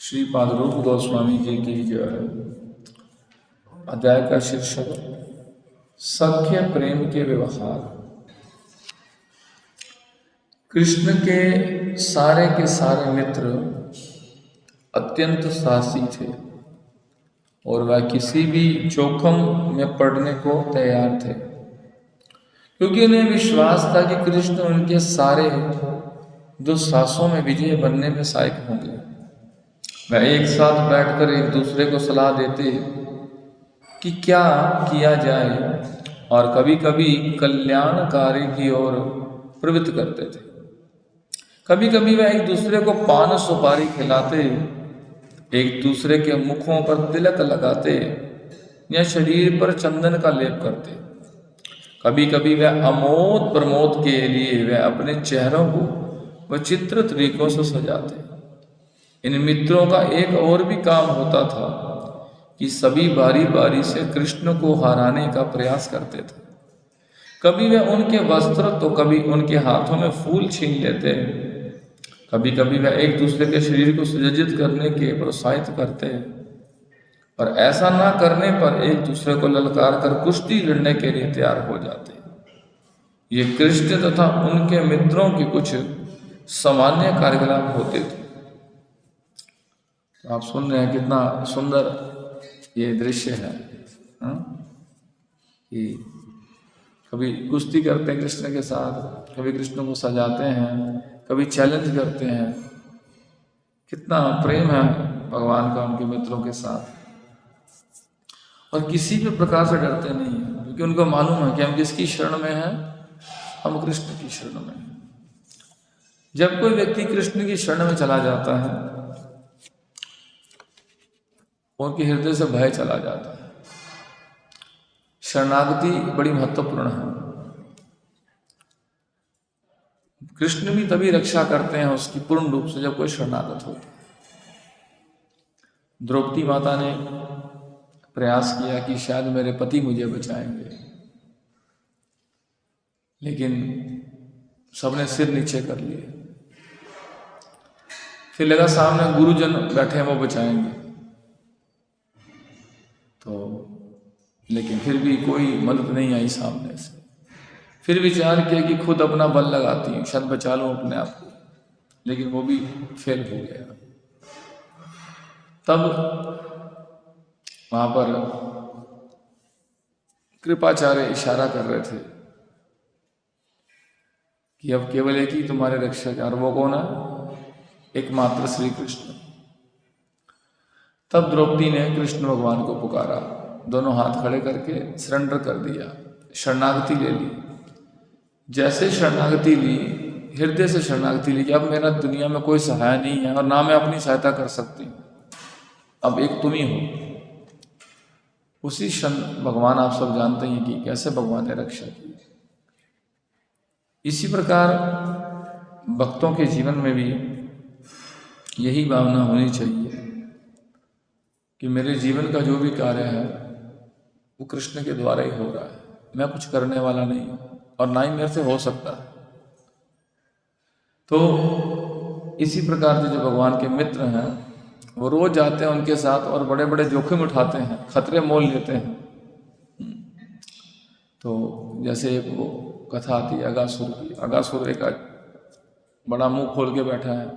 श्रीपाद रूप गोस्वामी जी की जो है अध्याय का शीर्षक सख्य प्रेम के व्यवहार। कृष्ण के सारे मित्र अत्यंत साहसी थे और वह किसी भी जोखम में पड़ने को तैयार थे, क्योंकि उन्हें विश्वास था कि कृष्ण उनके सारे दुस्साहसों में विजय बनने में सहायक होंगे। वह एक साथ बैठकर एक दूसरे को सलाह देते कि क्या किया जाए और कभी कभी कल्याणकारी की ओर प्रवृत्त करते थे। कभी कभी वह एक दूसरे को पान सुपारी खिलाते, एक दूसरे के मुखों पर तिलक लगाते या शरीर पर चंदन का लेप करते। कभी कभी वह अमोद प्रमोद के लिए वह अपने चेहरों को विचित्र तरीकों से सजाते। इन मित्रों का एक और भी काम होता था कि सभी बारी बारी से कृष्ण को हराने का प्रयास करते थे। कभी वह उनके वस्त्र तो कभी उनके हाथों में फूल छीन लेते। कभी कभी वह एक दूसरे के शरीर को सुसज्जित करने के प्रोत्साहित करते, पर ऐसा ना करने पर एक दूसरे को ललकार कर कुश्ती लड़ने के लिए तैयार हो जाते। ये कृष्ण तथा उनके मित्रों के कुछ सामान्य कार्यकलाप होते थे। आप सुन रहे हैं कितना सुंदर ये दृश्य है, कि कभी कुश्ती करते हैं कृष्ण के साथ, कभी कृष्ण को सजाते हैं, कभी चैलेंज करते हैं। कितना प्रेम है भगवान का उनके मित्रों के साथ, और किसी भी प्रकार से डरते नहीं है, क्योंकि उनको मालूम है कि हम किसकी शरण में हैं, हम कृष्ण की शरण में हैं। जब कोई व्यक्ति कृष्ण की शरण में चला जाता है, उनके हृदय से भय चला जाता है। शरणागति बड़ी महत्वपूर्ण है। कृष्ण भी तभी रक्षा करते हैं उसकी पूर्ण रूप से जब कोई शरणागत हो। द्रौपदी माता ने प्रयास किया कि शायद मेरे पति मुझे बचाएंगे, लेकिन सबने सिर नीचे कर लिए। फिर लगा सामने गुरुजन बैठे हैं, वो बचाएंगे, तो लेकिन फिर भी कोई मदद नहीं आई सामने से। फिर विचार किया कि खुद अपना बल लगाती हूँ, शायद बचा लूँ अपने आप को, लेकिन वो भी फेल हो गया। तब वहां पर कृपाचार्य इशारा कर रहे थे कि अब केवल एक ही तुम्हारे रक्षक है, और वो कौन है? एकमात्र श्री कृष्ण। तब द्रौपदी ने कृष्ण भगवान को पुकारा, दोनों हाथ खड़े करके सरेंडर कर दिया, शरणागति ले ली। जैसे शरणागति ली, हृदय से शरणागति ली कि अब मेरा दुनिया में कोई सहाय नहीं है और ना मैं अपनी सहायता कर सकती, अब एक तुम ही हो। उसी क्षण भगवान, आप सब जानते हैं कि कैसे भगवान ने रक्षा की। इसी प्रकार भक्तों के जीवन में भी यही भावना होनी चाहिए कि मेरे जीवन का जो भी कार्य है वो कृष्ण के द्वारा ही हो रहा है, मैं कुछ करने वाला नहीं हूं और ना ही मेरे से हो सकता है। तो इसी प्रकार से जो भगवान के मित्र हैं वो रोज जाते हैं उनके साथ और बड़े बड़े जोखिम उठाते हैं, खतरे मोल लेते हैं। तो जैसे एक वो कथा आती है अगासुर की। अगासुर एक बड़ा मुंह खोल के बैठा है,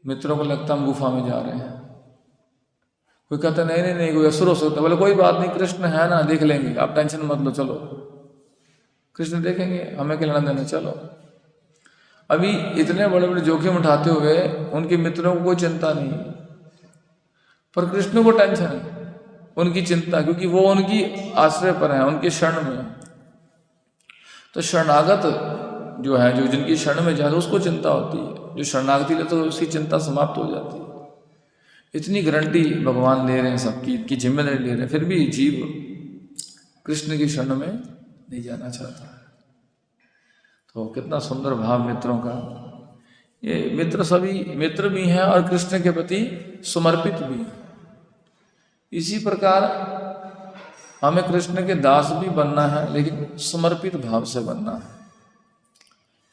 मित्रों को लगता हम गुफा में जा रहे हैं। कोई कहता नहीं नहीं नहीं, कोई असुर हो सकता। बोले कोई बात नहीं, कृष्ण है ना, देख लेंगे, आप टेंशन मत लो, चलो कृष्ण देखेंगे, हमें क्या लेना देना, चलो। अभी इतने बड़े बड़े जोखिम उठाते हुए उनके मित्रों को कोई चिंता नहीं, पर कृष्ण को टेंशन है, उनकी चिंता, क्योंकि वो उनकी आश्रय पर है, उनके शरण में। तो शरणागत जो है, जो जिनकी शरण में जाते उसको चिंता होती है, जो शरणागति ले तो उसकी चिंता समाप्त हो जाती है। इतनी गारंटी भगवान ले रहे हैं सबकी, इनकी जिम्मेदारी ले रहे हैं, फिर भी जीव कृष्ण की शरण में नहीं जाना चाहता है। तो कितना सुंदर भाव मित्रों का। ये मित्र सभी मित्र भी हैं और कृष्ण के प्रति समर्पित भी हैं। इसी प्रकार हमें कृष्ण के दास भी बनना है, लेकिन समर्पित भाव से बनना है।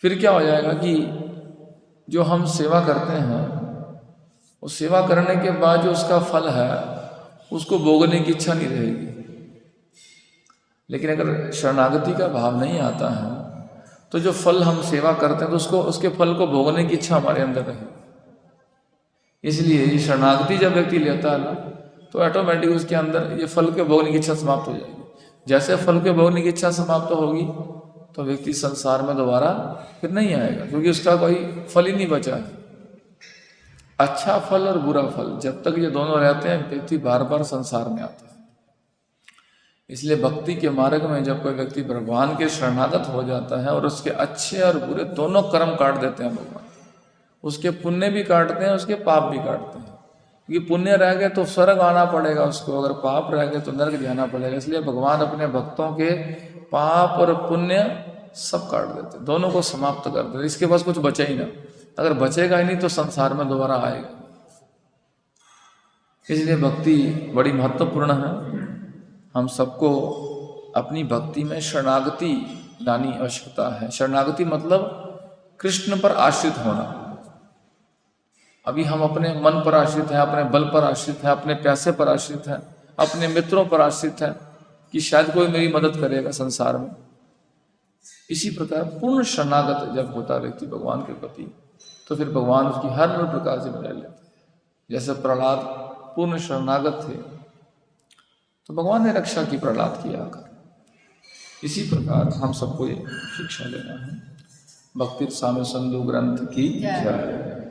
फिर क्या हो जाएगा कि जो हम सेवा करते हैं और सेवा करने के बाद जो उसका फल है उसको भोगने की इच्छा नहीं रहेगी। लेकिन अगर शरणागति का भाव नहीं आता है तो जो फल हम सेवा करते हैं तो उसको उसके फल को भोगने की इच्छा हमारे अंदर रहेगी। इसलिए ये शरणागति जब व्यक्ति लेता है ना तो ऑटोमेटिक उसके अंदर ये फल के भोगने की इच्छा समाप्त हो जाएगी। जैसे फल के भोगने की इच्छा समाप्त होगी तो व्यक्ति संसार में दोबारा फिर नहीं आएगा, क्योंकि उसका कोई फल ही नहीं बचा है। अच्छा फल और बुरा फल जब तक ये दोनों रहते हैं व्यक्ति बार बार संसार में आता है। इसलिए भक्ति के मार्ग में जब कोई व्यक्ति भगवान के शरणागत हो जाता है और उसके अच्छे और बुरे दोनों कर्म काट देते हैं भगवान, उसके पुण्य भी काटते हैं, उसके पाप भी काटते हैं। क्योंकि पुण्य रह गए तो स्वर्ग आना पड़ेगा उसको, अगर पाप रह गए तो नरक जाना पड़ेगा। इसलिए भगवान अपने भक्तों के पाप और पुण्य सब काट देते, दोनों को समाप्त कर देते। इसके पास कुछ बचे ही ना, अगर बचेगा ही नहीं तो संसार में दोबारा आएगा। इसलिए भक्ति बड़ी महत्वपूर्ण है। हम सबको अपनी भक्ति में शरणागति लानी आवश्यकता है। शरणागति मतलब कृष्ण पर आश्रित होना। अभी हम अपने मन पर आश्रित हैं, अपने बल पर आश्रित हैं, अपने पैसे पर आश्रित हैं, अपने मित्रों पर आश्रित हैं कि शायद कोई मेरी मदद करेगा संसार में। इसी प्रकार पूर्ण शरणागत जब होता व्यक्ति भगवान के प्रति तो फिर भगवान उसकी हर प्रकार से मिला लेते। जैसे प्रहलाद पूर्ण शरणागत थे तो भगवान ने रक्षा की प्रहलाद की आकर। इसी प्रकार हम सबको ये शिक्षा लेना है। भक्ति साम्य संधु ग्रंथ की जय।